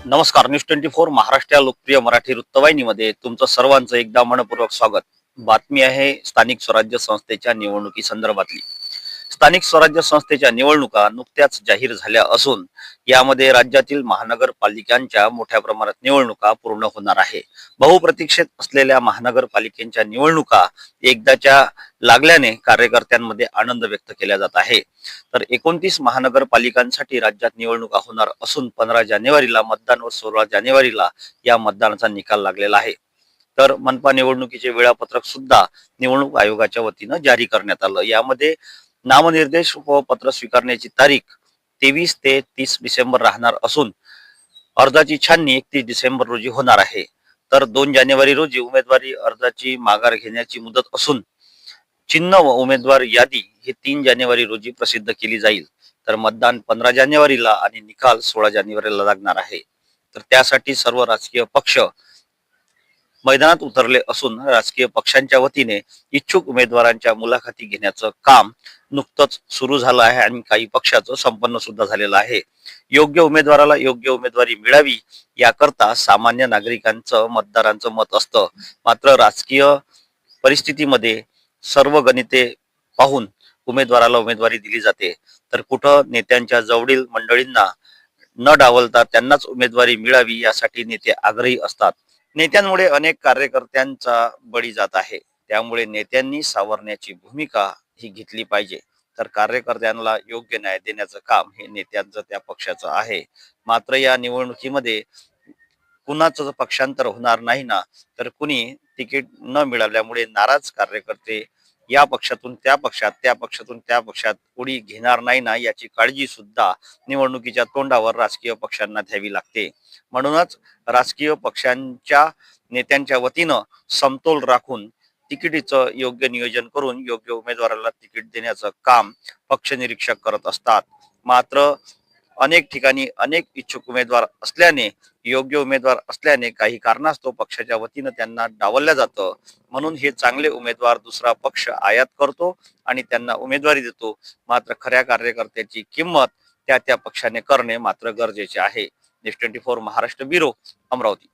नमस्कार. न्यूज 24 महाराष्ट्र लोकप्रिय मराठी वृत्तवाहिनीमध्ये तुमचं सर्वांचं एकदा मनपूर्वक स्वागत. बातमी आहे स्थानिक स्वराज्य संस्थेच्या निवडणुकी संदर्भातली. स्थानिक स्वराज्य संस्थेच्या निवडणुका नुकत्याच जाहीर झाल्या असून यामध्ये राज्यातील महानगरपालिकांच्या मोठ्या प्रमाणात निवडणुका पूर्ण होणार आहे. बहुप्रतीक्षित असलेल्या महानगरपालिकेच्या निवडणुका एकदाच्या लागल्याने कार्यकर्त्यांमध्ये आनंद व्यक्त केला जात आहे. तर 29 महानगरपालिकांसाठी राज्यात निवडणुका होणार असून 15 जानेवारीला मतदान व 16 जानेवारीला या मतदानाचा निकाल लागलेला आहे. तर मनपा निवडणुकीचे वेळापत्रक सुद्धा निवडणूक आयोगाच्या वतीनं जारी करण्यात आलं. यामध्ये नामनिर्देश व पत्र स्वीकारण्याची तारीख 23 ते 30 डिसेंबर राहणार असून अर्जाची छाननी 31 डिसेंबर रोजी होणार आहे. तर 2 जानेवारी रोजी उमेदवारी अर्जाची माघार घेण्याची मुदत असून चिन्ह व उमेदवार यादी ही 3 जानेवारी रोजी प्रसिद्ध केली जाईल. तर मतदान 15 जानेवारीला आणि निकाल 16 जानेवारीला लागणार आहे. तर त्यासाठी सर्व राजकीय पक्ष मैदानात उतरले असून राजकीय पक्षांच्या वतीने इच्छुक उमेदवारांच्या मुलाखती घेण्याचं काम नुकतंच सुरू झालं आहे आणि काही पक्षाचं संपन्न सुद्धा झालेलं आहे. योग्य उमेदवाराला योग्य उमेदवारी मिळावी याकरता सामान्य नागरिकांचं मतदारांचं मत असतं. मात्र राजकीय परिस्थितीमध्ये सर्व गणिते पाहून उमेदवाराला उमेदवारी दिली जाते. तर कुठं नेत्यांच्या जवळील मंडळींना न डावलता त्यांनाच उमेदवारी मिळावी यासाठी नेते आग्रही असतात. नेत्यांमुळे अनेक कार्यकर्त्यांचा बळी जात आहे. त्यामुळे नेत्यांनी सावरण्याची भूमिका ही घेतली पाहिजे. तर कार्यकर्त्यांना योग्य न्याय देण्याचं काम हे नेत्यांचं त्या पक्षाचं आहे. मात्र या निवडणुकीमध्ये कुणाचं पक्षांतर होणार नाही ना, तर कुणी तिकीट न मिळाल्यामुळे नाराज कार्यकर्ते या पक्षातून त्या पक्षात, त्या पक्षातून त्या पक्षात उडी घेणार नाही ना याची काळजी सुद्धा निवडणुकीच्या तोंडावर राजकीय पक्षांना घ्यावी लागते. म्हणूनच राजकीय पक्षांच्या नेत्यांच्या वतीनं समतोल राखून तिकिटीचं योग्य नियोजन करून योग्य उमेदवाराला तिकीट देण्याचं काम पक्ष निरीक्षक करत असतात. मात्र अनेक ठिकाणी अनेक इच्छुक उमेदवार असल्याने, योग्य उमेदवार असल्याने काही कारणास्तव पक्षाच्या वतीनं त्यांना डावललं जातं. म्हणून हे चांगले उमेदवार दुसरा पक्ष आयात करतो आणि त्यांना उमेदवारी देतो. मात्र खऱ्या कार्यकर्त्याची किंमत त्या त्या पक्षाने करणे मात्र गरजेचे आहे. News 24 Maharashtra bureau, Amravati.